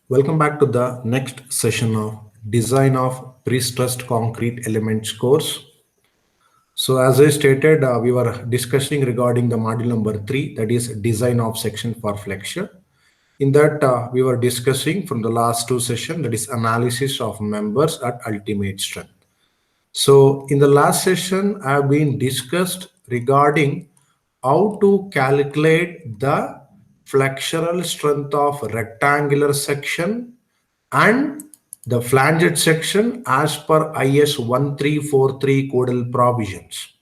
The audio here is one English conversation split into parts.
Welcome back to the next session of Design of Pre-Stressed Concrete Elements course. So as I stated, we were discussing regarding the module number 3, that is Design of Section for Flexure. In that, we were discussing from the last two sessions, that is analysis of members at ultimate strength. So in the last session, I have been discussed regarding how to calculate the flexural strength of rectangular section and the flanged section as per IS 1343 codal provisions.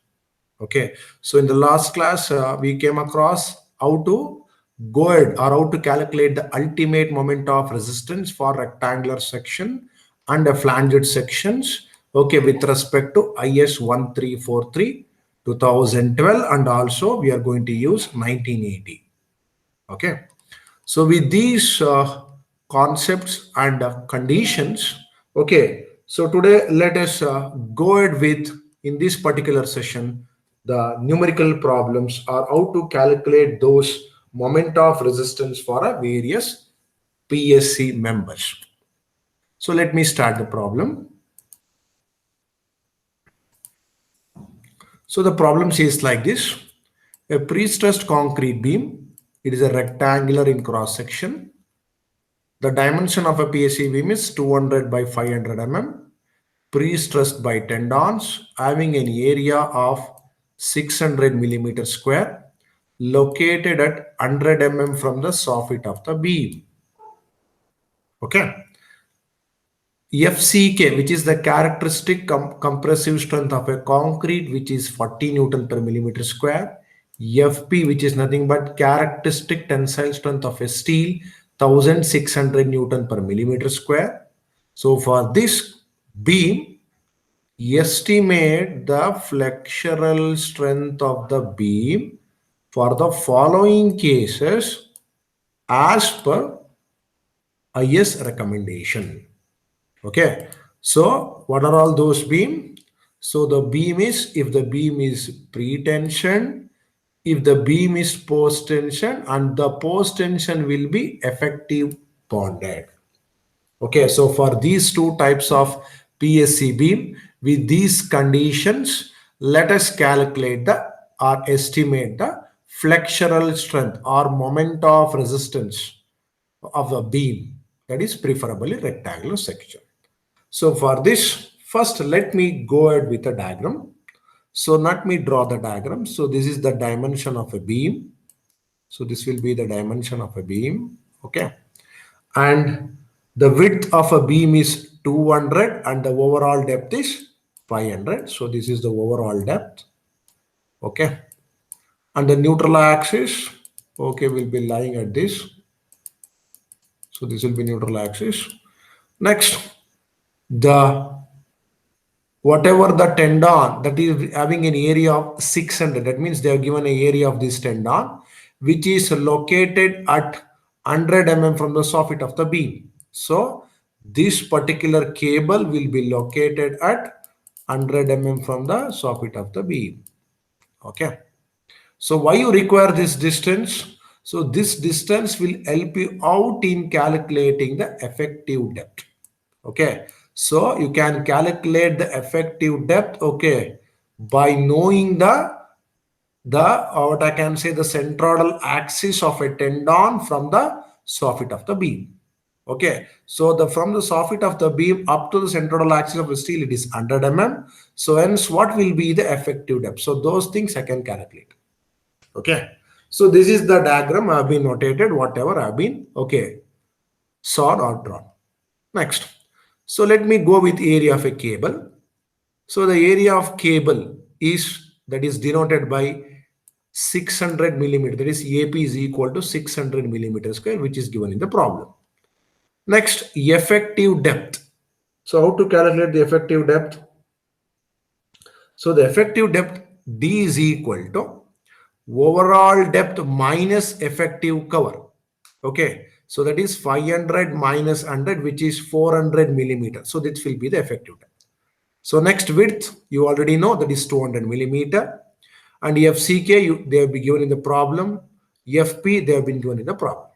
Okay, so in the last class, we came across how to go ahead or how to calculate the ultimate moment of resistance for rectangular section and the flanged sections. Okay, with respect to IS 1343 2012, and also we are going to use 1980. Okay, so with these concepts and conditions, okay, so today let us go ahead with, in this particular session, the numerical problems or how to calculate those moment of resistance for a various PSC members. So let me start the problem. So the problem says like this: a pre-stressed concrete beam, it is a rectangular in cross section. The dimension of a PSC beam is 200 by 500 mm, pre-stressed by tendons, having an area of 600 millimeter square, located at 100 mm from the soffit of the beam. Okay. FCK, which is the characteristic compressive strength of a concrete, which is 40 Newton per millimeter square. FP, which is nothing but characteristic tensile strength of a steel, 1600 Newton per millimeter square. So for this beam, estimate the flexural strength of the beam for the following cases as per IS recommendation. Okay, so what are all those beam? So the beam is, if the beam is pre-tension, if the beam is post-tension, and the post-tension will be effective bonded. Okay, so for these two types of PSC beam, with these conditions, let us calculate the or estimate the flexural strength or moment of resistance of the beam, that is preferably rectangular section. So for this, first let me go ahead with a diagram. So let me draw the diagram. So this is the dimension of a beam. So this will be the dimension of a beam. Okay. And the width of a beam is 200 and the overall depth is 500. So this is the overall depth. Okay. And the neutral axis, okay, will be lying at this. So this will be neutral axis. Next, the whatever the tendon that is having an area of 600, that means they have given an area of this tendon which is located at 100 mm from the soffit of the beam. So this particular cable will be located at 100 mm from the soffit of the beam. Okay, so why you require this distance? So this distance will help you out in calculating the effective depth. Okay, so you can calculate the effective depth, okay, by knowing the what I can say, the centroidal axis of a tendon from the soffit of the beam. Okay, so the from the soffit of the beam up to the centroidal axis of the steel, it is 100 mm. So hence what will be the effective depth? So those things I can calculate. Okay, so this is the diagram I have been notated, whatever I have been, okay, saw or drawn. Next, so let me go with area of a cable. So the area of cable is, that is denoted by 600 millimeter, that is AP is equal to 600 millimeter square, which is given in the problem. Next, effective depth. So how to calculate the effective depth? So the effective depth D is equal to overall depth minus effective cover. Okay, so that is 500 minus 100, which is 400 millimeter. So this will be the effective depth. So next, width, you already know, that is 200 millimeter. And FCK, they have been given in the problem. FP, they have been given in the problem.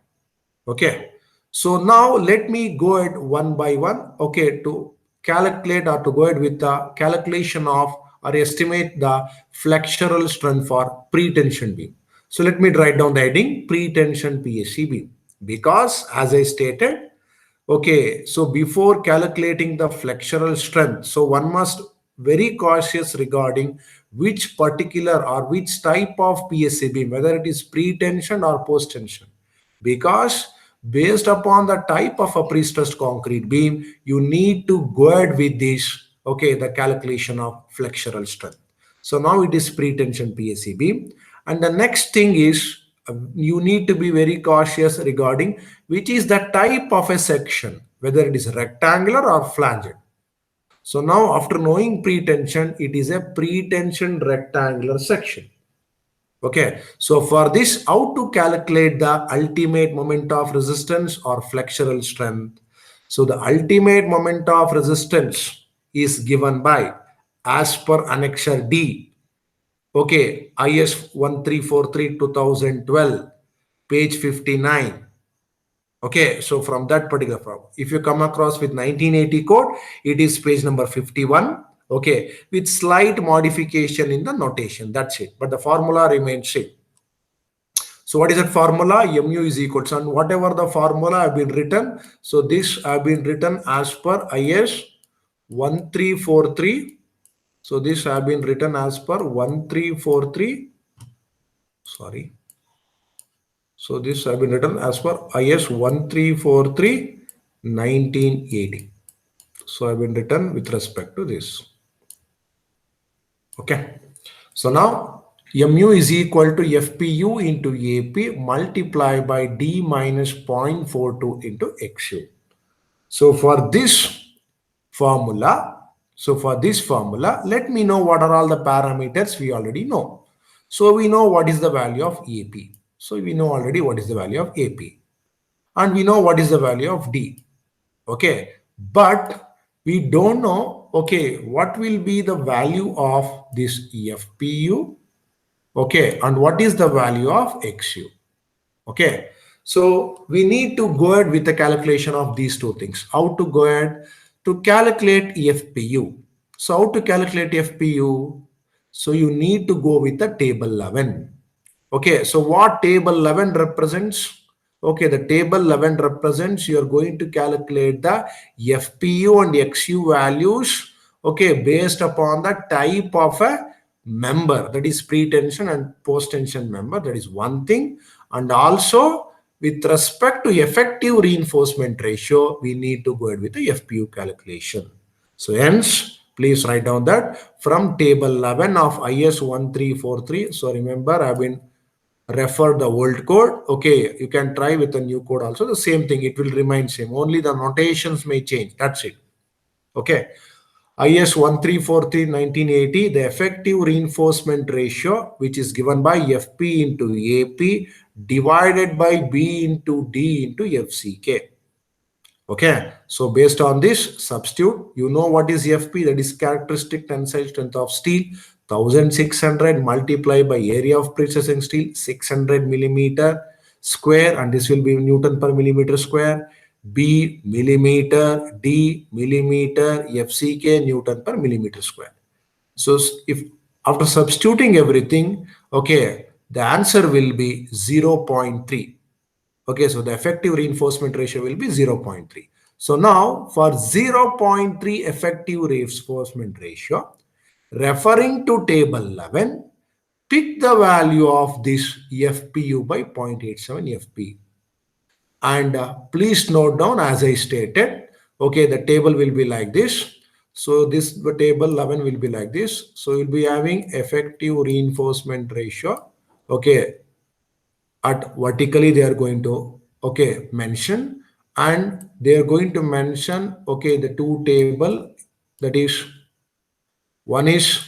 Okay. So now let me go ahead one by one, okay, to calculate or to go ahead with the calculation of or estimate the flexural strength for pre-tension beam. So let me write down the heading pre-tension PSC beam, because as I stated, okay, so before calculating the flexural strength, so one must very cautious regarding which particular or which type of PSC beam, whether it is pre-tension or post-tension, because based upon the type of a pre-stressed concrete beam, you need to go ahead with this, okay, the calculation of flexural strength. So now it is pre-tension PSC beam. And the next thing is you need to be very cautious regarding which is the type of a section, whether it is rectangular or flanged. So now after knowing pre-tension, it is a pre-tension rectangular section. Okay, so for this, how to calculate the ultimate moment of resistance or flexural strength? So the ultimate moment of resistance is given by, as per Annexure D, okay, IS 1343 2012, page 59. Okay, so from that particular problem, if you come across with 1980 code, it is page number 51. Okay, with slight modification in the notation. That's it. But the formula remains same. So what is that formula? Mu is equal to, and whatever the formula have been written. So this have been written as per IS 1343. So this have been written as per 1343. Sorry. So this have been written as per IS 1343 1980. So I've been written with respect to this. Okay. So now mu is equal to FPU into AP multiplied by D minus 0.42 into XU. So for this formula, let me know what are all the parameters we already know. So we know what is the value of AP. So we know already what is the value of AP. And we know what is the value of D. Okay. But we don't know, okay, what will be the value of this FPU. Okay. And what is the value of XU. Okay. So we need to go ahead with the calculation of these two things. How to go ahead to calculate FPU. So how to calculate FPU? So you need to go with the table 11. Okay. So what table 11 represents? Okay. The table 11 represents you are going to calculate the FPU and XU values. Okay. Based upon the type of a member, that is pre-tension and post-tension member. That is one thing. And also with respect to effective reinforcement ratio, we need to go ahead with the FPU calculation. So hence, please write down that from table 11 of IS 1343. So remember, I've been referred the old code. Okay, you can try with the new code also. The same thing, it will remain same. Only the notations may change. That's it. Okay. IS 1343 1980, the effective reinforcement ratio, which is given by FP into AP divided by B into D into FCK. Okay, so based on this, substitute, you know what is FP, that is characteristic tensile strength of steel, 1600 multiplied by area of processing steel, 600 millimeter square, and this will be Newton per millimeter square. B millimeter, D millimeter, FCK Newton per millimeter square. So if after substituting everything, okay, the answer will be 0.3. Okay, so the effective reinforcement ratio will be 0.3. So now for 0.3 effective reinforcement ratio, referring to table 11, pick the value of this FPU by 0.87 FP. And please note down, as I stated, okay, the table will be like this. So this the table 11 will be like this. So you'll be having effective reinforcement ratio. Okay, at vertically they are going to, okay, mention, and they are going to mention, okay, the two table, that is one is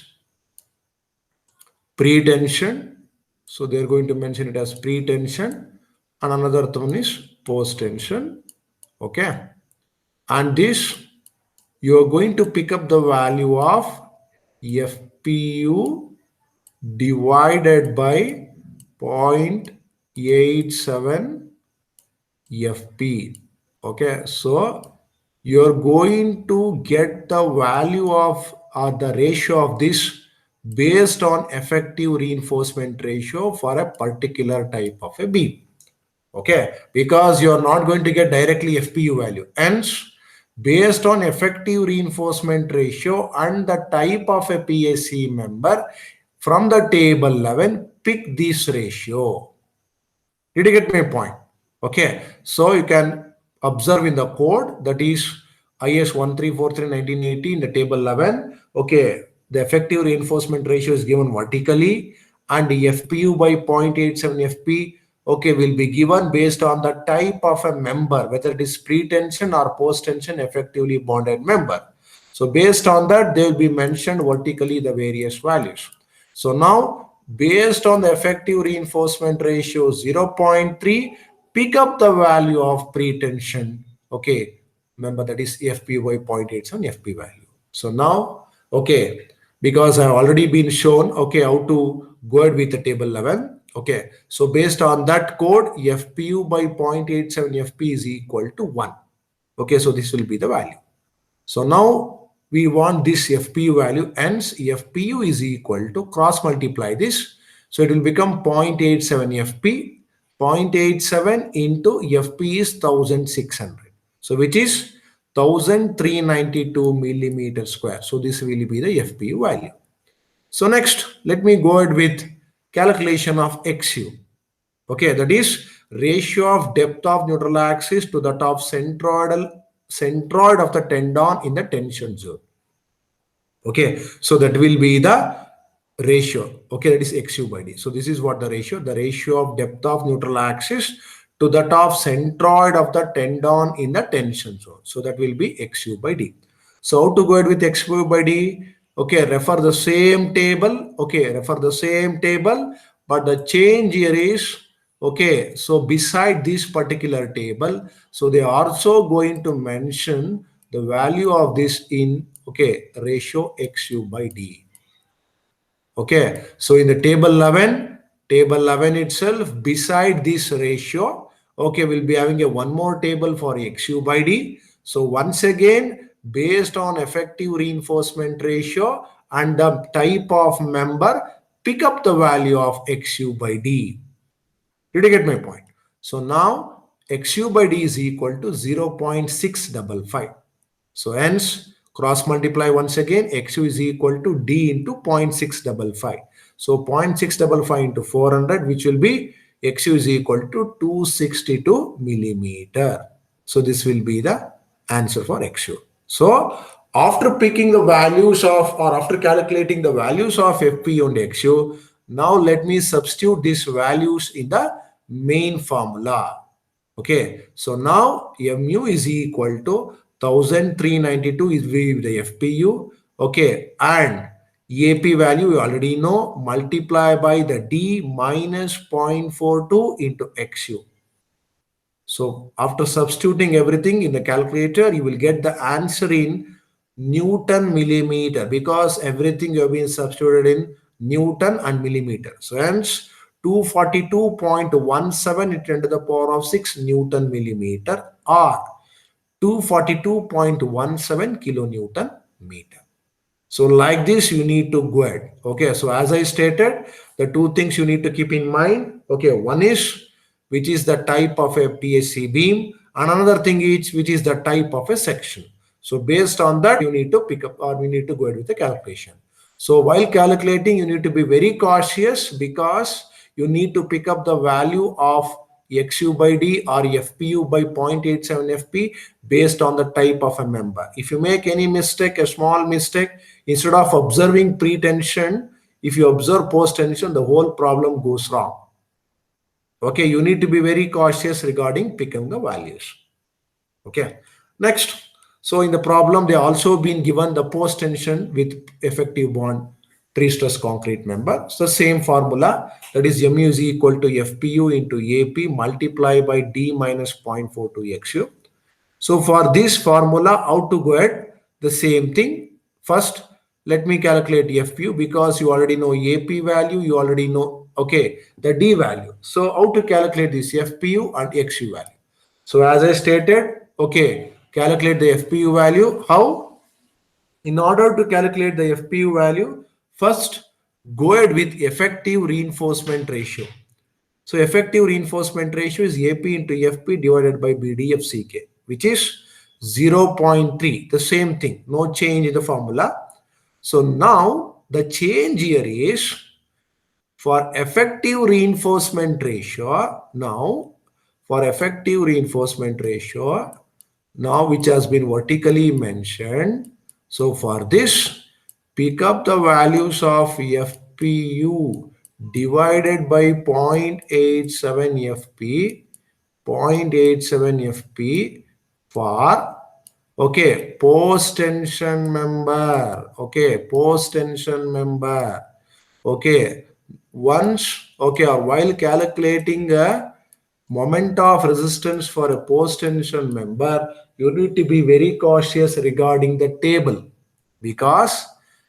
pre-tension. So they are going to mention it as pre-tension, and another one is post-tension. Okay. And this, you are going to pick up the value of FPU divided by 0.87 FP. Okay, so you're going to get the value of or the ratio of this based on effective reinforcement ratio for a particular type of a beam. Okay, because you're not going to get directly FPU value. Hence, based on effective reinforcement ratio and the type of a PSC member from the table 11, pick this ratio. Did you get my point? Okay, so you can observe in the code, that is IS 1343/1980 in the table 11. Okay, the effective reinforcement ratio is given vertically, and the FPU by 0.87 FP, okay, will be given based on the type of a member, whether it is pre-tension or post-tension effectively bonded member. So based on that, they will be mentioned vertically the various values. So now, based on the effective reinforcement ratio 0.3, pick up the value of pretension. Okay, remember that is FP by 0.87 FP value. So now, okay, because I have already been shown, okay, how to go ahead with the table 11. Okay, so based on that code, FPU by 0.87 FP is equal to 1. Okay, so this will be the value. So now we want this FPU value, hence FPU is equal to cross multiply this. So it will become 0.87 FP, 0.87 into FP is 1600. So which is 1392 millimeter square. So this will be the FPU value. So next, let me go ahead with calculation of XU. Okay, that is ratio of depth of neutral axis to that of centroid of the tendon in the tension zone. Okay, so that will be the ratio. Okay, that is XU by D. So this is what the ratio of depth of neutral axis to that of centroid of the tendon in the tension zone. So that will be XU by D. So how to go ahead with XU by D? Okay, refer the same table. Okay, refer the same table, but the change here is, okay, so beside this particular table, so they are also going to mention the value of this in, okay, ratio XU by D. Okay, so in the table 11 itself, beside this ratio, okay, we'll be having a one more table for XU by D. So once again, based on effective reinforcement ratio and the type of member, pick up the value of XU by D. Did you get my point? So now XU by D is equal to 0.655. So hence cross multiply once again, XU is equal to D into 0.655. So 0.655 into 400, which will be XU is equal to 262 millimeter. So this will be the answer for XU. So after picking the values of, or after calculating the values of FP and XU, now let me substitute these values in the main formula. Okay, so now mu is equal to 1392 is the FPU. Okay, and AP value you already know, multiply by the D minus 0.42 into XU. So after substituting everything in the calculator, you will get the answer in Newton millimeter, because everything you have been substituted in Newton and millimeter. So hence 242.17 into 10 to the power of 6 Newton millimeter, or 242.17 kilonewton meter. So like this, you need to go ahead. Okay, so as I stated, the two things you need to keep in mind. Okay, one is which is the type of a PSC beam, and another thing is which is the type of a section. So based on that, you need to pick up, or we need to go ahead with the calculation. So while calculating, you need to be very cautious, because you need to pick up the value of XU by D or FPU by 0.87 FP based on the type of a member. If you make any mistake, a small mistake, instead of observing pre-tension, if you observe post-tension, the whole problem goes wrong. Okay, you need to be very cautious regarding picking the values. Okay, next. So in the problem, they also been given the post-tension with effective bond pre-stress concrete member. So same formula, that is mu is equal to FPU into AP multiplied by D minus 0.42 XU. So for this formula, how to go ahead? The same thing. First, let me calculate FPU, because you already know AP value, you already know, okay, the D value. So how to calculate this FPU and XU value? So as I stated, okay, calculate the FPU value. How? In order to calculate the FPU value, first go ahead with effective reinforcement ratio. So effective reinforcement ratio is AP into FP divided by BDFCK, which is 0.3. The same thing, no change in the formula. So now the change here is for effective reinforcement ratio. Now, for effective reinforcement ratio, now which has been vertically mentioned. So for this, pick up the values of FPU divided by 0.87 FP, 0.87 FP for, okay, post tension member, okay, post tension member, okay. Once, okay, or while calculating a moment of resistance for a post tension member, you need to be very cautious regarding the table, because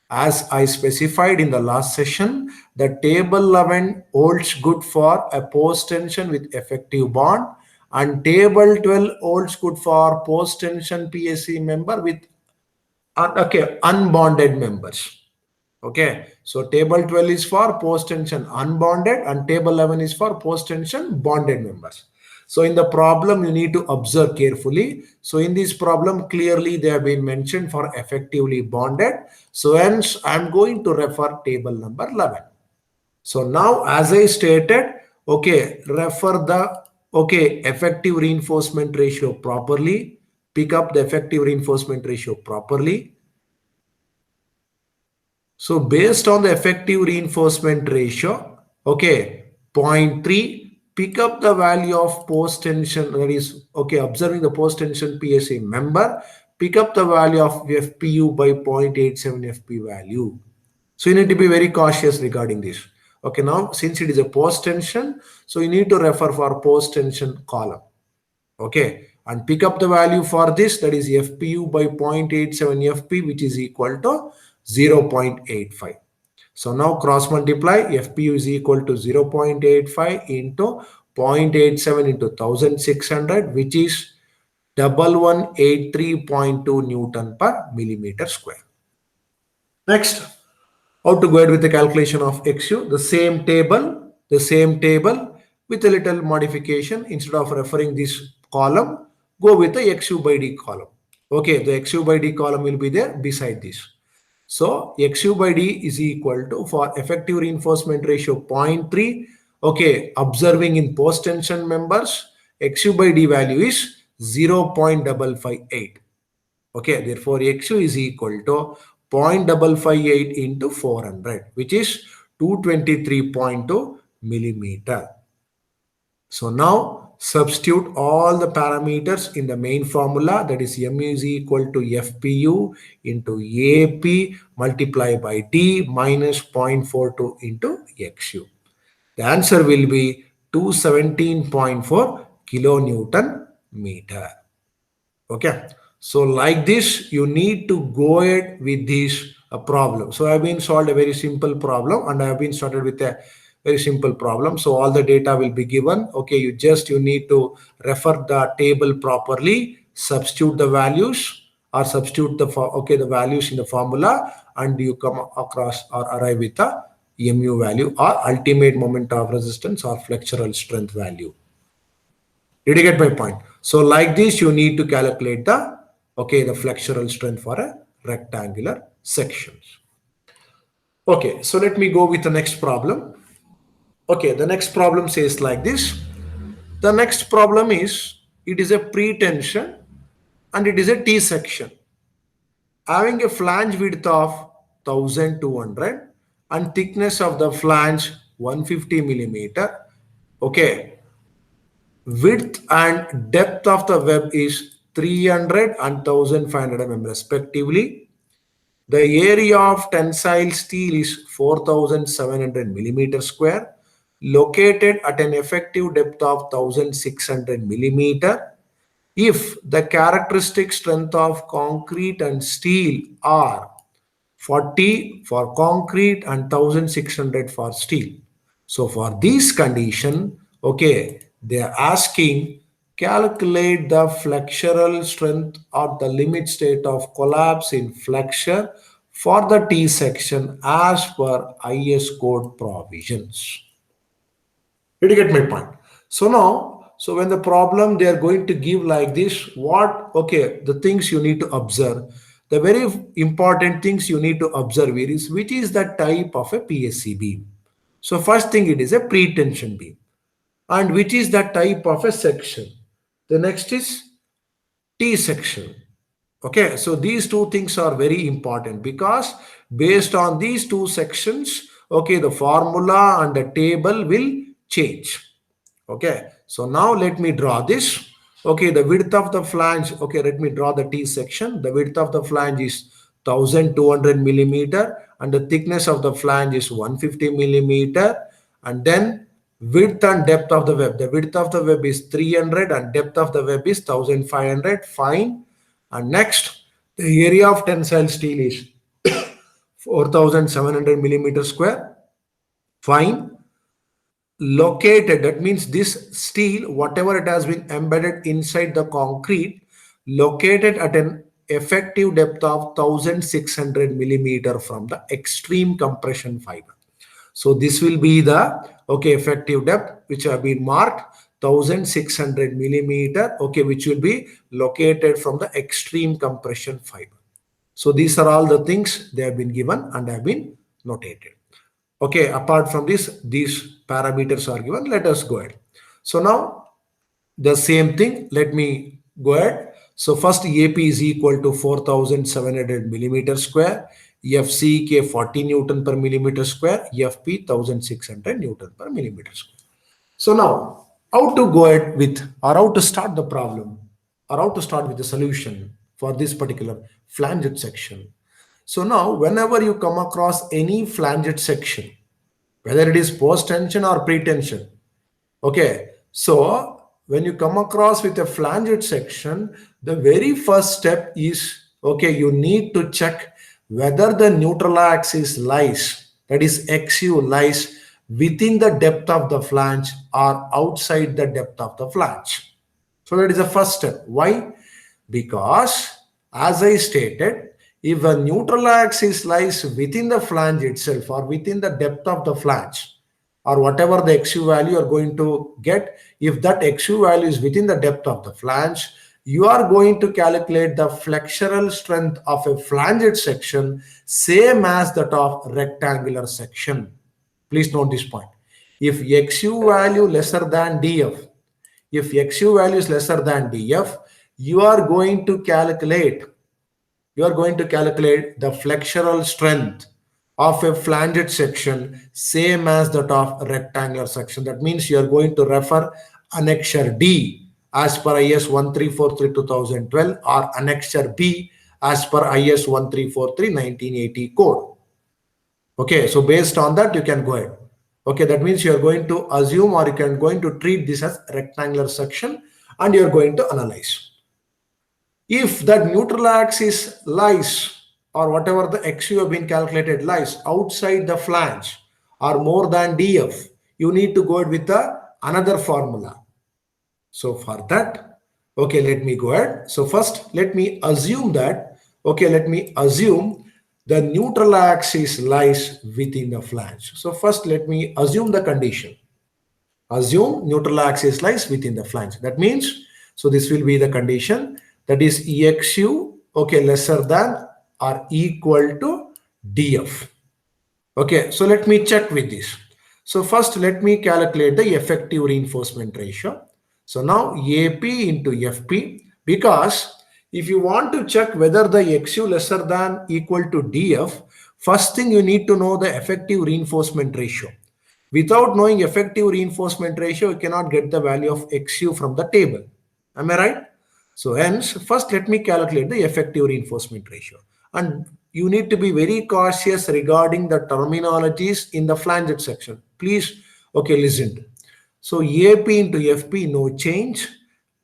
as I specified in the last session, the table 11 holds good for a post tension with effective bond, and table 12 holds good for post tension PSC member with okay, unbonded members. Okay, so table 12 is for post tension unbonded and table 11 is for post tension bonded members. So in the problem, you need to observe carefully. So in this problem, clearly they have been mentioned for effectively bonded. So hence I'm going to refer table number 11. So now as I stated, okay, refer the, okay, effective reinforcement ratio properly, pick up the effective reinforcement ratio properly. So based on the effective reinforcement ratio, okay, 0.3, pick up the value of post tension, that is, okay, observing the post tension PSA member, pick up the value of FPU by 0.87 FP value. So you need to be very cautious regarding this. Okay, now since it is a post tension, so you need to refer for post tension column. Okay, and pick up the value for this, that is FPU by 0.87 FP, which is equal to 0.85. So now cross multiply, FPU is equal to 0.85 into 0.87 into 1600, which is 1183.2 Newton per millimeter square. Next, how to go ahead with the calculation of XU? The same table with a little modification. Instead of referring this column, go with the XU by D column. Okay, the XU by D column will be there beside this. So XU by D is equal to, for effective reinforcement ratio 0.3, okay, observing in post tension members, XU by D value is 0.558. Okay, therefore XU is equal to 0.558 into 400, which is 223.2 millimeter. So now substitute all the parameters in the main formula, that is mu is equal to FPU into AP multiplied by D minus 0.42 into XU. The answer will be 217.4 kilonewton meter. Okay, so like this, you need to go ahead with this problem. So I've been solved a very simple problem, and I have been started with a very simple problem. So all the data will be given. Okay, you need to refer the table properly, substitute the values, or substitute the the values in the formula, and you come across or arrive with a mu value or ultimate moment of resistance or flexural strength value. Did you get my point? So like this, you need to calculate the, okay, the flexural strength for a rectangular sections. Okay, so let me go with the next problem. Okay, the next problem says like this. The next problem is, it is a pre-tension and it is a T section. Having a flange width of 1200 and thickness of the flange 150 millimeter. Okay, width and depth of the web is 300 and 1500 mm respectively. The area of tensile steel is 4700 millimeter square, located at an effective depth of 1600 millimeter. If the characteristic strength of concrete and steel are 40 for concrete and 1600 for steel. So for this condition, okay, they are asking calculate the flexural strength or the limit state of collapse in flexure for the T section as per IS code provisions. Did you get my point? So now, so when the problem they are going to give like this, what, okay, the things you need to observe, the very important things you need to observe here is which is the type of a PSC beam. So first thing, it is a pre-tension beam, and which is the type of a section. The next is T section. Okay, so these two things are very important because based on these two sections, okay, the formula and the table will change. Okay, so now let me draw this. Okay, the width of the flange, okay, let me draw the T section. The width of the flange is 1200 millimeter and the thickness of the flange is 150 millimeter, and then width and depth of the web. The width of the web is 300 and depth of the web is 1500. Fine. And next, the area of tensile steel is 4700 millimeter square. Fine. Located, that means this steel, whatever it has been embedded inside the concrete, located at an effective depth of 1600 millimeter from the extreme compression fiber. So this will be the, okay, effective depth which have been marked 1600 millimeter, okay, which will be located from the extreme compression fiber. So these are all the things they have been given and have been notated. Okay, apart from this, these parameters are given. Let us go ahead. So now the same thing, let me go ahead. So first AP is equal to 4700 millimeter square, FCK 40 Newton per millimeter square, FP 1600 Newton per millimeter square. So now how to go ahead with, or how to start the problem, or how to start with the solution for this particular flanged section. So now whenever you come across any flanged section, whether it is post tension or pre-tension, okay, so when you come across with a flanged section, the very first step is, okay, you need to check whether the neutral axis lies, that is XU lies within the depth of the flange or outside the depth of the flange. So that is the first step. Why? Because as I stated, if a neutral axis lies within the flange itself or within the depth of the flange, or whatever the XU value you are going to get, if that XU value is within the depth of the flange, you are going to calculate the flexural strength of a flanged section same as that of rectangular section. Please note this point. If XU value lesser than DF, if XU value is lesser than DF, you are going to calculate the flexural strength of a flanged section same as that of rectangular section. That means you are going to refer annexure D as per IS 1343/2012 or annexure B as per IS 1343/1980 code. Okay, so based on that you can go ahead. Okay, that means you are going to assume, or you can going to treat this as rectangular section and you are going to analyze. If that neutral axis lies, or whatever the XU have been calculated lies outside the flange or more than DF, you need to go with another formula. So for that, okay, let me go ahead. So first, let me assume that, okay, let me assume the neutral axis lies within the flange. So first, let me assume the condition. Assume neutral axis lies within the flange. That means, so this will be the condition, that is EXU, okay, lesser than or equal to DF. Okay, so let me check with this. So first, let me calculate the effective reinforcement ratio. So now AP into FP, because if you want to check whether the XU lesser than equal to DF, first thing you need to know the effective reinforcement ratio. Without knowing effective reinforcement ratio, you cannot get the value of XU from the table. Am I right? So hence, first let me calculate the effective reinforcement ratio. And you need to be very cautious regarding the terminologies in the flanged section. Please, okay, listen. So AP into FP, no change.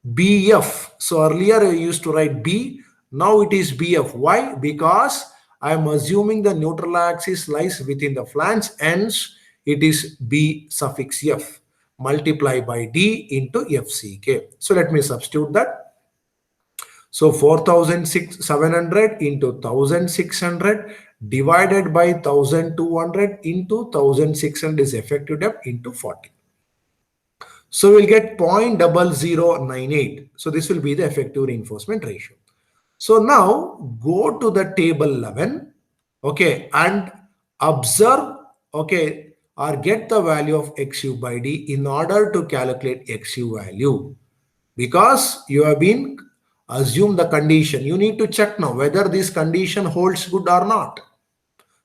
BF. So earlier I used to write B. Now it is BF. Why? Because I am assuming the neutral axis lies within the flange. Hence, it is B suffix F. multiply by D into FCK. So let me substitute that. So 4,700 into 1,600 divided by 1,200 into 1,600 is effective depth into 40. So we'll get 0.0098. So this will be the effective reinforcement ratio. So now go to the table 11, okay, and observe, okay, or get the value of XU by D in order to calculate XU value. Because you have been assumed the condition, you need to check now whether this condition holds good or not.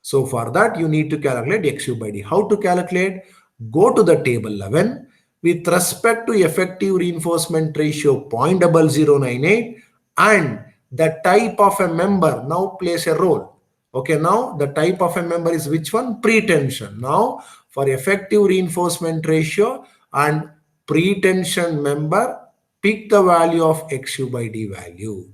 So for that, you need to calculate XU by D. How to calculate? Go to the table 11. With respect to effective reinforcement ratio 0.0098 and the type of a member now plays a role. Okay, now the type of a member is which one? Pretension. Now for effective reinforcement ratio and pretension member, pick the value of XU by D value.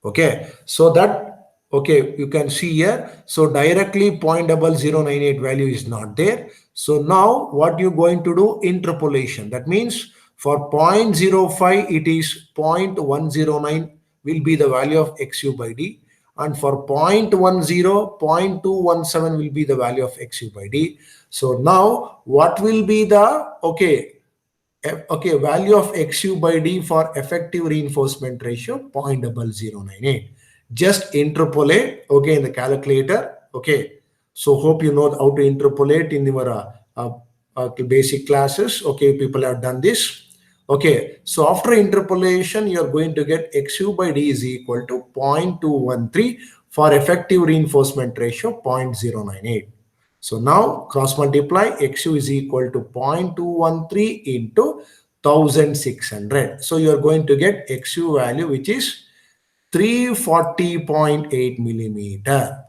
Okay, so that, okay, you can see here. So directly 0.0098 value is not there. So now what you're going to do? Interpolation. That means for 0.05 it is 0.109 will be the value of XU by D, and for 0.10, 0.217 will be the value of XU by D. So now what will be the, okay, value of XU by D for effective reinforcement ratio 0.0098. Just interpolate, okay, in the calculator. Okay, so hope you know how to interpolate in your basic classes. Okay, people have done this. Okay, so after interpolation, you are going to get XU by D is equal to 0.213 for effective reinforcement ratio 0.098. So now cross multiply, XU is equal to 0.213 into 1,600. So you are going to get XU value which is 340.8 millimeter.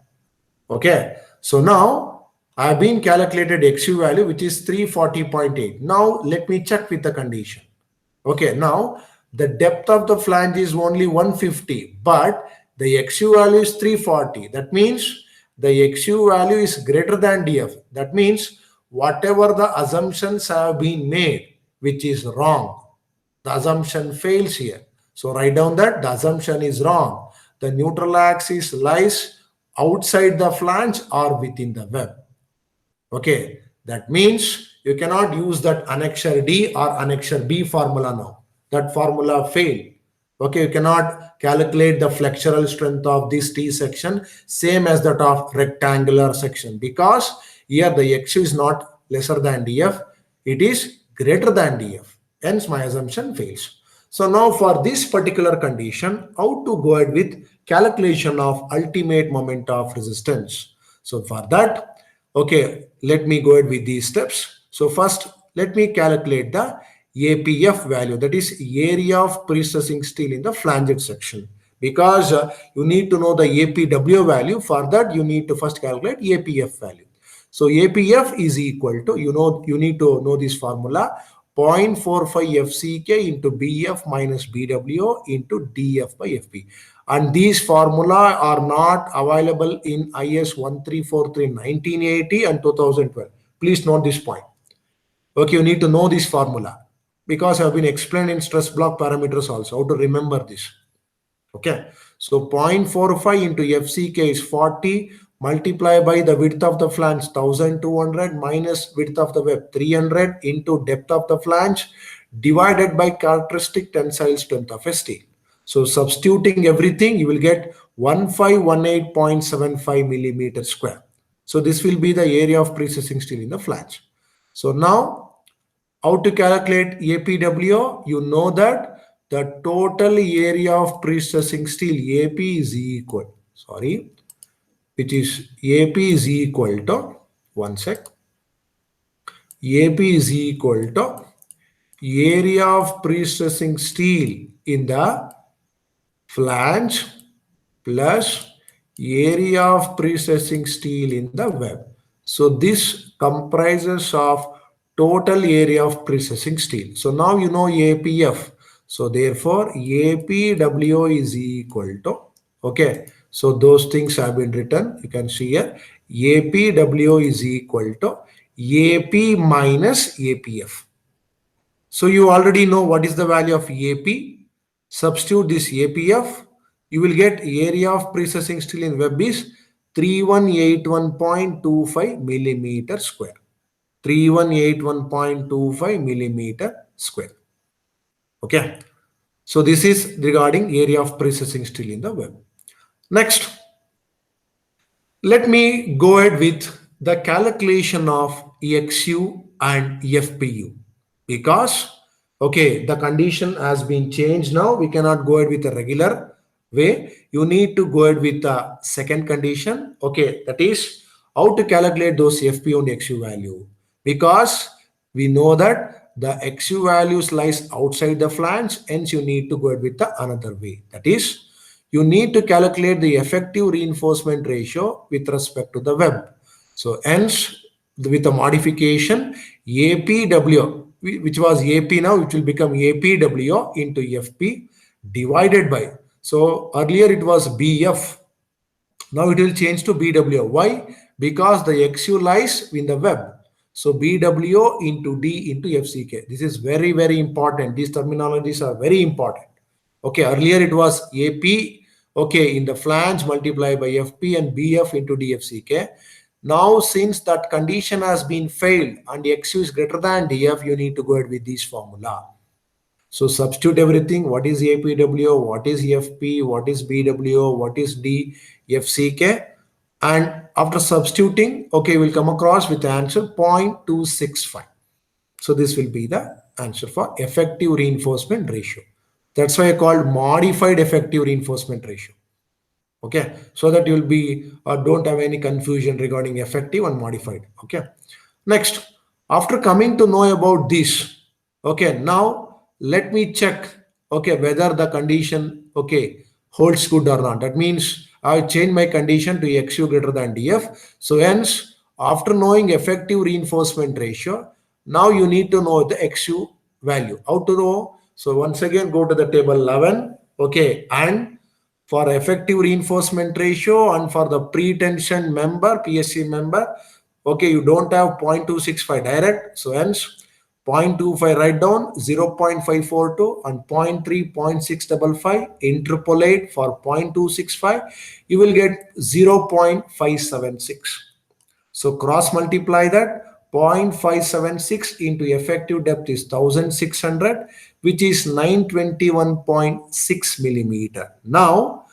Okay. So now I have been calculated XU value which is 340.8. Now let me check with the condition. Okay. Now the depth of the flange is only 150, but the XU value is 340. That means the XU value is greater than DF. That means whatever the assumptions have been made, which is wrong, the assumption fails here. So write down that the assumption is wrong. The neutral axis lies outside the flange or within the web. Okay, that means you cannot use that annexure D or annexure B formula now. That formula failed. Okay, you cannot calculate the flexural strength of this T section same as that of rectangular section, because here the XU is not lesser than DF, it is greater than DF. Hence my assumption fails. So now for this particular condition, how to go ahead with calculation of ultimate moment of resistance. So for that, okay, let me go ahead with these steps. So first, let me calculate the APF value, that is area of prestressing steel in the flanged section, because you need to know the APW value. For that, you need to first calculate APF value. So APF is equal to, you need to know this formula, 0.45 FCK into BF minus BW into DF by FB. And these formula are not available in IS 1343 1980 and 2012. Please note this point. Okay, you need to know this formula, because I have been explained in stress block parameters also how to remember this. Okay, so 0.45 into FCK is 40, multiply by the width of the flange 1200 minus width of the web 300 into depth of the flange divided by characteristic tensile strength of a steel. So substituting everything, you will get 1518.75 millimeter square. So this will be the area of prestressing steel in the flange. So now how to calculate APW? You know that the total area of prestressing steel AP is equal, which is AP is equal to, one sec, AP is equal to area of prestressing steel in the flange plus area of prestressing steel in the web. So this comprises of total area of prestressing steel. So now you know APF. So therefore APW is equal to, okay, so those things have been written. You can see here APW is equal to AP minus APF. So you already know what is the value of AP. Substitute this APF. You will get area of processing steel in web is 3181.25 millimeter square. 3181.25 millimeter square. Okay. So this is regarding area of processing steel in the web. Next, let me go ahead with the calculation of XU and FPU because okay, the condition has been changed now. We cannot go ahead with a regular way. You need to go ahead with the second condition. Okay, that is how to calculate those FPU and XU value because we know that the XU values lies outside the flange, hence you need to go ahead with the another way. That is you need to calculate the effective reinforcement ratio with respect to the web. So hence, with the modification, APW, which was AP now, it will become APW into FP divided by. So earlier it was BF. Now it will change to BW. Why? Because the XU lies in the web. So BW into D into FCK. This is very, very important. These terminologies are very important. Okay, earlier it was AP, okay, in the flange multiplied by FP and BF into DFCK. Now, since that condition has been failed and XU is greater than DF, you need to go ahead with this formula. So substitute everything. What is APW? What is FP? What is BW? What is DFCK? And after substituting, okay, we'll come across with the answer 0.265. So this will be the answer for effective reinforcement ratio. That's why I called modified effective reinforcement ratio. Okay, so that you'll be don't have any confusion regarding effective and modified. Okay, next, after coming to know about this, okay, now let me check, okay, whether the condition, okay, holds good or not. That means I change my condition to XU greater than DF. So hence, after knowing effective reinforcement ratio, now you need to know the XU value. How to know? So once again, go to the table 11, okay, and for effective reinforcement ratio and for the pre-tension member, PSC member, okay, you don't have 0.265 direct. So hence 0.25 write down, 0.542 and 0.3, 0.655 interpolate for 0.265, you will get 0.576. So cross multiply that. 0.576 into effective depth is 1600, which is 921.6 millimeter. Now,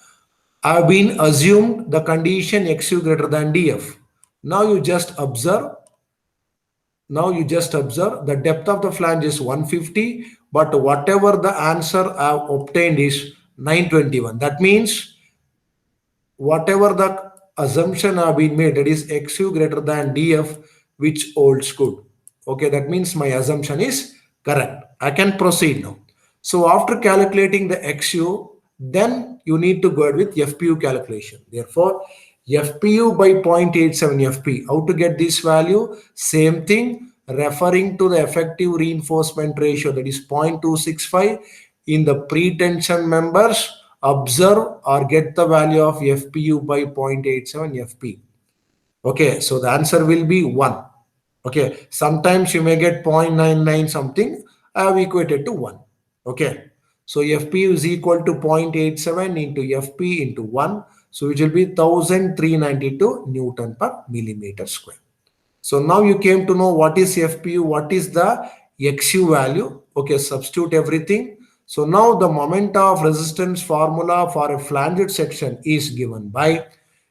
I've been assumed the condition XU greater than DF. Now you just observe. Now you just observe the depth of the flange is 150, but whatever the answer I've obtained is 921. That means whatever the assumption have been made, that is XU greater than DF, which holds good. Okay, that means my assumption is correct. I can proceed now. So after calculating the XU, then you need to go ahead with FPU calculation. Therefore, FPU by 0.87 FP. How to get this value? Same thing, referring to the effective reinforcement ratio, that is 0.265 in the pre-tension members. Observe or get the value of FPU by 0.87 FP. Okay, so the answer will be 1. Okay, sometimes you may get 0.99 something. I have equated to 1. Okay, so FPU is equal to 0.87 into FP into 1. So it will be 1392 Newton per millimeter square. So now you came to know what is FPU, what is the XU value. Okay, substitute everything. So now the moment of resistance formula for a flanged section is given by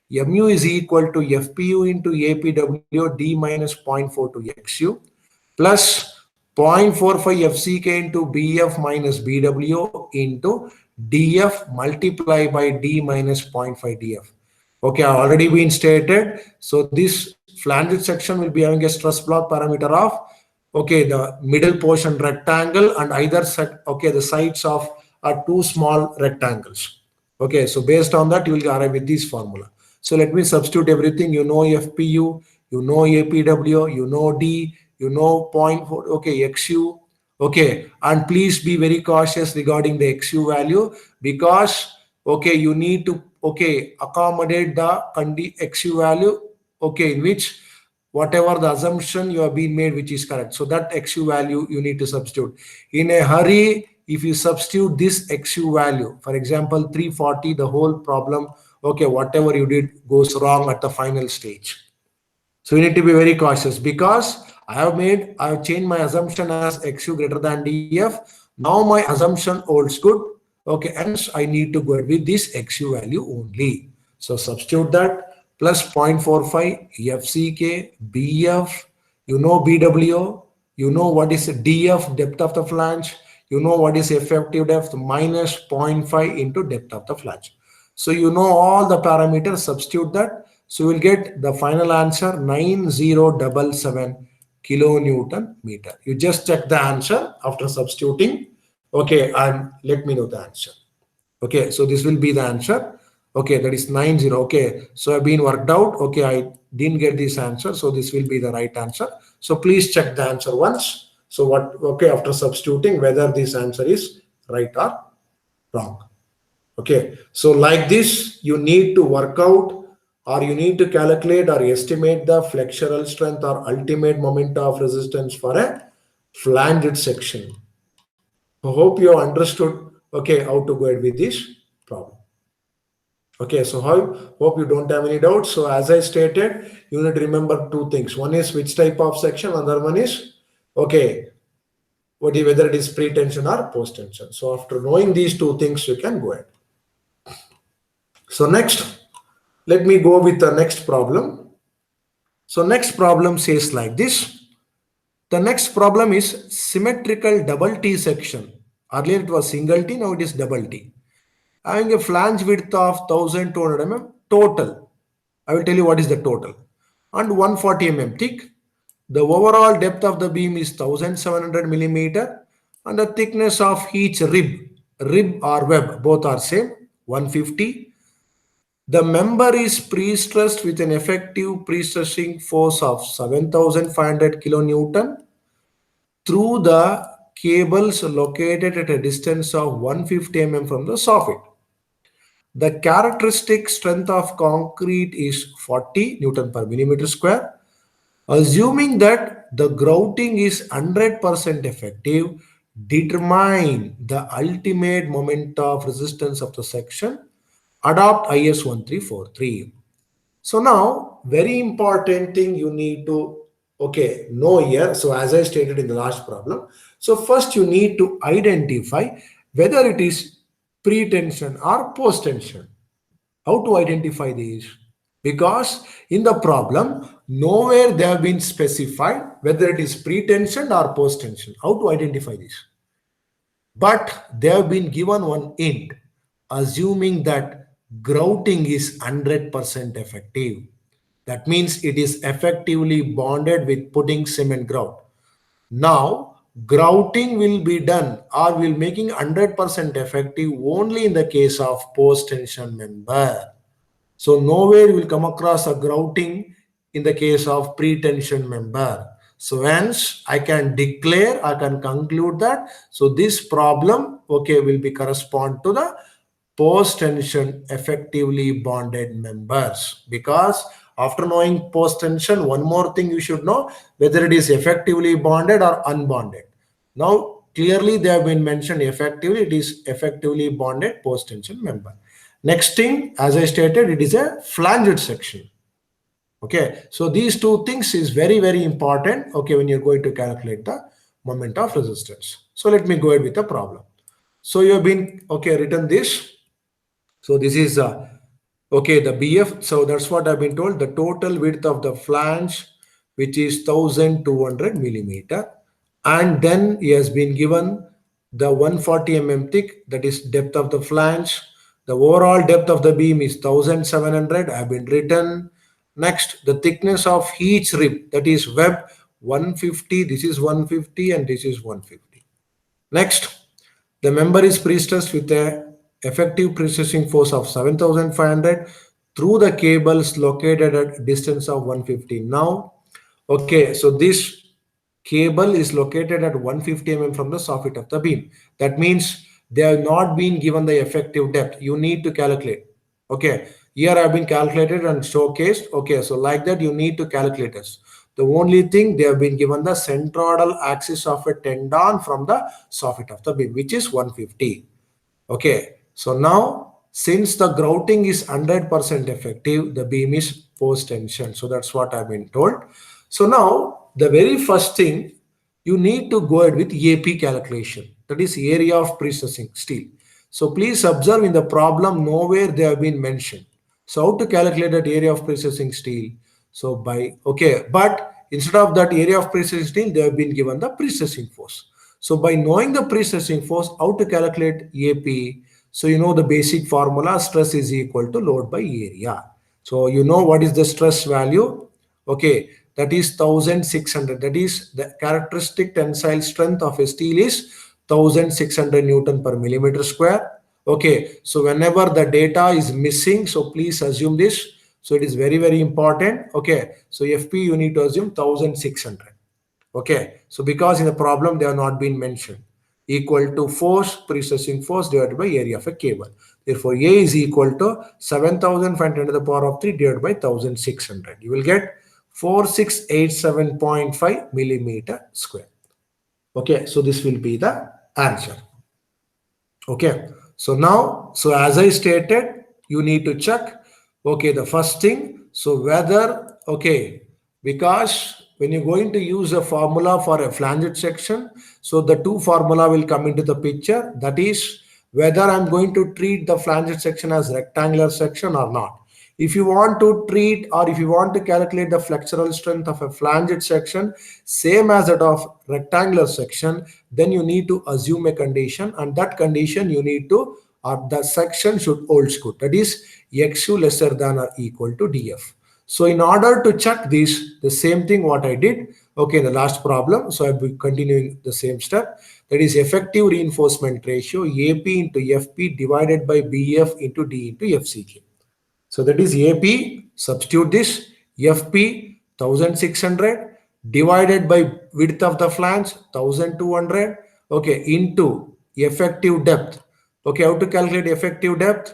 mu is equal to FPU into APW D minus 0.42 XU plus 0.45 FCK into BF minus BW into DF multiplied by D minus 0.5 DF. Okay, already been stated. So this flanged section will be having a stress block parameter of, okay, the middle portion rectangle and either set, okay, the sides of are two small rectangles. Okay, so based on that, you will arrive with this formula. So let me substitute everything. You know FPU, you know APW, you know D, you know 0.4, okay, XU. Okay, and please be very cautious regarding the XU value because, okay, you need to, okay, accommodate the XU value, okay, in which whatever the assumption you have been made, which is correct. So that XU value you need to substitute. In a hurry, if you substitute this XU value, for example, 340, the whole problem, okay, whatever you did goes wrong at the final stage. So you need to be very cautious, because I have changed my assumption as XU greater than DF. Now my assumption holds good. Okay, hence I need to go with this XU value only. So substitute that plus 0.45 FCK, BF, you know BWO, you know what is DF, depth of the flange, you know what is effective depth, minus 0.5 into depth of the flange. So you know all the parameters, substitute that. So you will get the final answer 9077 kilonewton meter. You just check the answer after substituting. Okay, and let me know the answer. Okay, so this will be the answer. Okay, that is 90. Okay, so I've been worked out. Okay, I didn't get this answer, so this will be the right answer. So please check the answer once. So what, okay, after substituting, whether this answer is right or wrong. Okay, so like this, you need to work out, or you need to calculate or estimate the flexural strength or ultimate moment of resistance for a flanged section. I hope you have understood, okay, how to go ahead with this problem. Okay, so hope you don't have any doubts. So as I stated, you need to remember two things. One is which type of section, other one is, okay, whether it is pre-tension or post-tension. So after knowing these two things, you can go ahead. So next, let me go with the next problem. So next problem says like this. The next problem is symmetrical double T section. Earlier it was single T, now it is double T. Having a flange width of 1200 mm total. I will tell you what is the total. And 140 mm thick. The overall depth of the beam is 1700 millimeter. And the thickness of each rib or web, both are same, 150. The member is pre-stressed with an effective pre-stressing force of 7500 kilonewton through the cables located at a distance of 150 mm from the soffit. The characteristic strength of concrete is 40 Newton per millimeter square. Assuming that the grouting is 100% effective, determine the ultimate moment of resistance of the section. Adopt IS 1343. So now, very important thing you need to, okay, know here. So as I stated in the last problem, so first you need to identify whether it is pre-tension or post-tension. How to identify these? Because in the problem, nowhere they have been specified whether it is pre-tension or post-tension. How to identify this? But they have been given one hint, assuming that grouting is 100% effective. That means it is effectively bonded with putting cement grout. Now, grouting will be done or will making 100% effective only in the case of post-tension member. So nowhere you will come across a grouting in the case of pre-tension member. So hence I can declare, I can conclude that, so this problem, okay, will be correspond to the post-tension effectively bonded members. Because after knowing post-tension, one more thing you should know, whether it is effectively bonded or unbonded. Now clearly they have been mentioned effectively, it is effectively bonded post-tension member. Next thing, as I stated, it is a flanged section. Okay, so these two things is very, very important, okay, when you're going to calculate the moment of resistance. So let me go ahead with the problem. So you have been, okay, written this. So this is, okay, the BF. So that's what I've been told. The total width of the flange, which is 1200 millimeter. And then he has been given the 140 mm thick, that is depth of the flange. The overall depth of the beam is 1700, have been written. Next, the thickness of each rib, that is web, 150, this is 150 and this is 150. Next, the member is pre-stressed with a effective pre-stressing force of 7500 through the cables located at distance of 150. Now, okay, so this cable is located at 150 mm from the soffit of the beam. That means they have not been given the effective depth. You need to calculate. Okay, here I have been calculated and showcased. Okay, so like that you need to calculate this. The only thing they have been given the centroidal axis of a tendon from the soffit of the beam, which is 150. Okay, so now since the grouting is 100% effective, the beam is post tension. So that's what I've been told. So now the very first thing, you need to go ahead with AP calculation, that is area of precessing steel. So please observe in the problem, nowhere they have been mentioned. So how to calculate that area of precessing steel? So but instead of that area of precessing steel, they have been given the precessing force. So by knowing the precessing force, how to calculate AP? So you know the basic formula, stress is equal to load by area. So you know what is the stress value? Okay, that is 1600. That is the characteristic tensile strength of a steel is 1600 Newton per millimeter square. Okay, so whenever the data is missing, so please assume this. So it is very, very important. Okay, so FP you need to assume 1600. Okay, so because in the problem they have not been mentioned, equal to force, precessing force divided by area of a cable. Therefore, A is equal to 7,500 to the power of 3 divided by 1600. You will get 4687.5 millimeter square. Okay, so this will be the answer. Okay, so now, so as I stated, you need to check, okay, the first thing, so whether, okay, because when you're going to use a formula for a flanged section, so the two formula will come into the picture, that is whether I'm going to treat the flanged section as rectangular section or not. If you want to treat or if you want to calculate the flexural strength of a flanged section same as that of rectangular section, then you need to assume a condition, and that condition you need to, or the section should hold good, that is xu lesser than or equal to df. So in order to check this, the same thing what I did, okay, in the last problem, so I'll be continuing the same step, that is effective reinforcement ratio AP into FP divided by BF into D into FCK. So that is AP, substitute this, FP 1600 divided by width of the flange 1200, okay, into effective depth. Okay, how to calculate effective depth?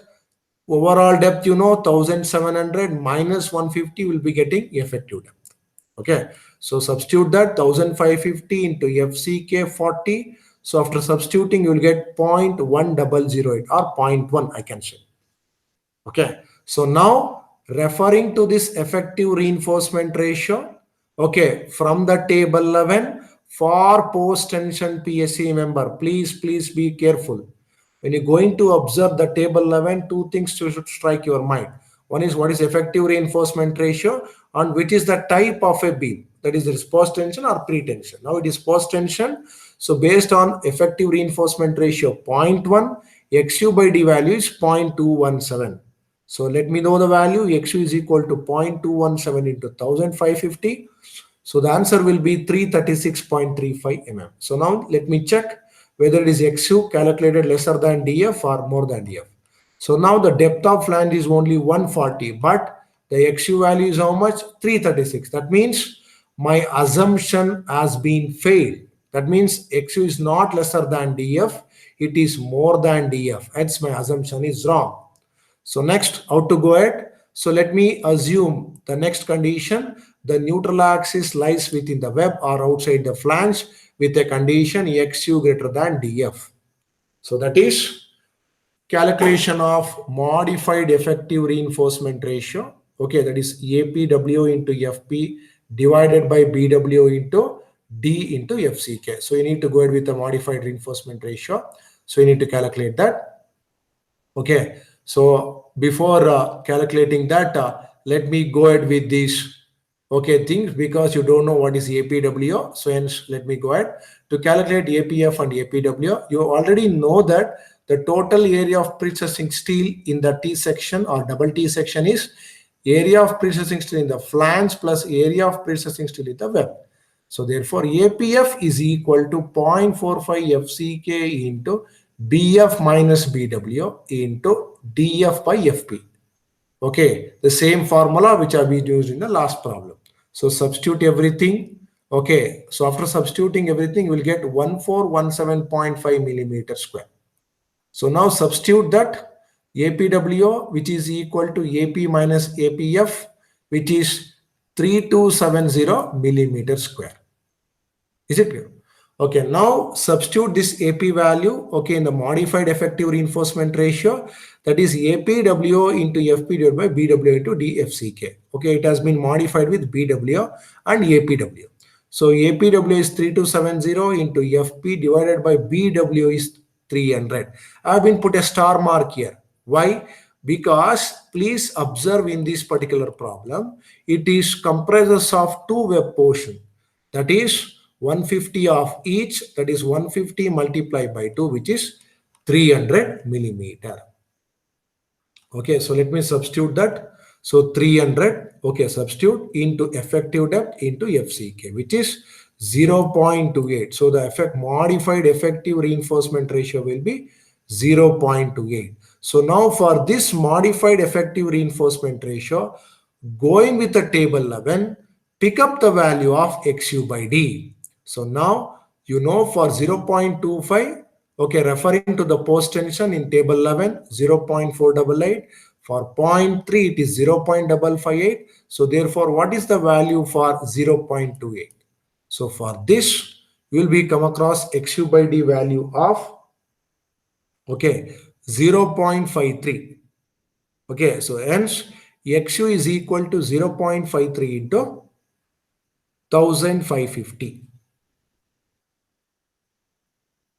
Overall depth, you know, 1700 minus 150 will be getting effective depth. Okay, so substitute that 1550 into FCK 40. So after substituting, you will get 0.1008 or 0.1, I can say. Okay, so now referring to this effective reinforcement ratio, okay, from the table 11 for post tension PSE member, please be careful. When you're going to observe the table 11, two things should strike your mind. One is what is effective reinforcement ratio and which is the type of a beam, that is this post tension or pre-tension. Now it is post tension. So based on effective reinforcement ratio 0.1, XU by D value is 0.217. So let me know the value. XU is equal to 0.217 into 1550. So the answer will be 336.35 mm. So now let me check whether it is XU calculated lesser than DF or more than DF. So now the depth of flange is only 140, but the XU value is how much? 336. That means my assumption has been failed. That means XU is not lesser than DF. It is more than DF. Hence my assumption is wrong. So next, how to go ahead? So let me assume the next condition, the neutral axis lies within the web or outside the flange with a condition XU greater than DF. So that is calculation of modified effective reinforcement ratio. Okay, that is APW into FP divided by BW into D into FCK. So you need to go ahead with the modified reinforcement ratio. So you need to calculate that. Okay, so before calculating that, let me go ahead with these things because you don't know what is APW. So hence, let me go ahead to calculate APF and APW. You already know that the total area of precessing steel in the T section or double T section is area of precessing steel in the flange plus area of precessing steel in the web. So therefore, APF is equal to 0.45 FCK into BF minus BW into DF by FP. Okay, the same formula which have been used in the last problem. So substitute everything. Okay, so after substituting everything, you will get 1417.5 millimeter square. So now substitute that APW, which is equal to AP minus APF, which is 3270 millimeter square. Is it clear? Okay, now substitute this AP value, okay, in the modified effective reinforcement ratio, that is APWO into FP divided by BW into DFCK. Okay, it has been modified with BW and APW. So APW is 3270 into FP divided by BW is 300. I have been put a star mark here. Why? Because please observe in this particular problem, it is comprises of two web portion. That is 150 of each, that is 150 multiplied by 2, which is 300 millimeter. Okay, so let me substitute that. So 300, okay, substitute into effective depth into FCK, which is 0.28. So the modified effective reinforcement ratio will be 0.28. So now for this modified effective reinforcement ratio, going with the table 11, pick up the value of XU by D. So now you know for 0.25, okay, referring to the post tension in table 11, 0.488. For 0.3, it is 0.558. So therefore, what is the value for 0.28? So for this, you will be come across XU by D value of, okay, 0.53. Okay, so hence XU is equal to 0.53 into 1550.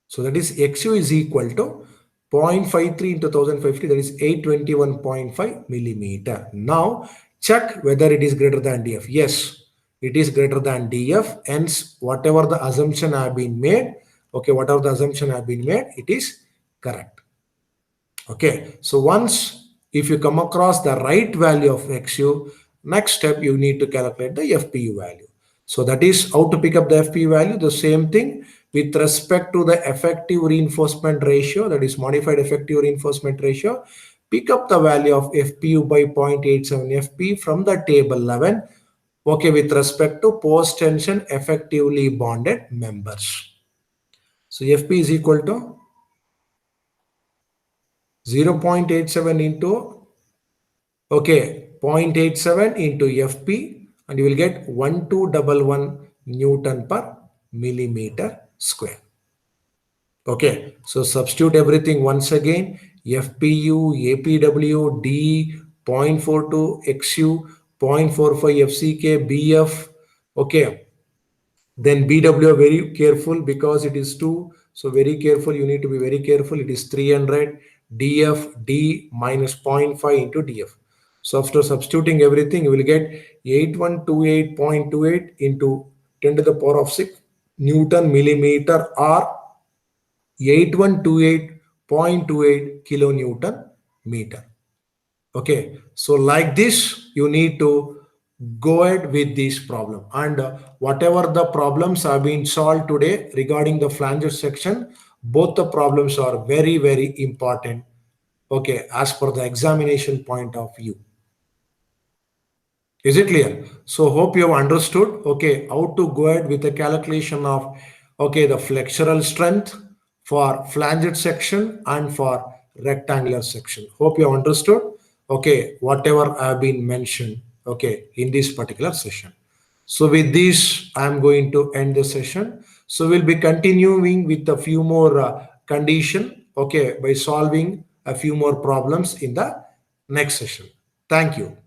So that is XU is equal to 0.53 into 1550, that is 821.5 millimeter. Now check whether it is greater than DF. Yes, it is greater than DF. Hence, whatever the assumption have been made, okay, whatever the assumption have been made, it is correct. Okay, so once if you come across the right value of XU, next step you need to calculate the FPU value. So that is how to pick up the FPU value. The same thing with respect to the effective reinforcement ratio, that is modified effective reinforcement ratio. Pick up the value of FPU by 0.87 FP from the table 11. Okay, with respect to post tension effectively bonded members. So FP is equal to 0.87 into, okay, 0.87 into FP, and you will get 1211 Newton per millimeter square. Okay, so substitute everything once again. FPU, APW, D, 0.42 XU, 0.45 FCK, BF. Okay, then BW, very careful because it is 2. So very careful, you need to be very careful. It is 300. DF, D minus 0.5 into DF. So after substituting everything, you will get 8128.28 into 10 to the power of 6 Newton millimeter or 8128.28 kilonewton meter. Okay, so like this, you need to go ahead with this problem, and whatever the problems have been solved today regarding the flanger section, both the problems are very, very important. Okay, as per the examination point of view. Is it clear? So hope you have understood, okay, how to go ahead with the calculation of, okay, the flexural strength for flanged section and for rectangular section. Hope you have understood, okay, whatever I have been mentioned, okay, in this particular session. So with this, I am going to end the session. So we'll be continuing with a few more condition, okay, by solving a few more problems in the next session. Thank you.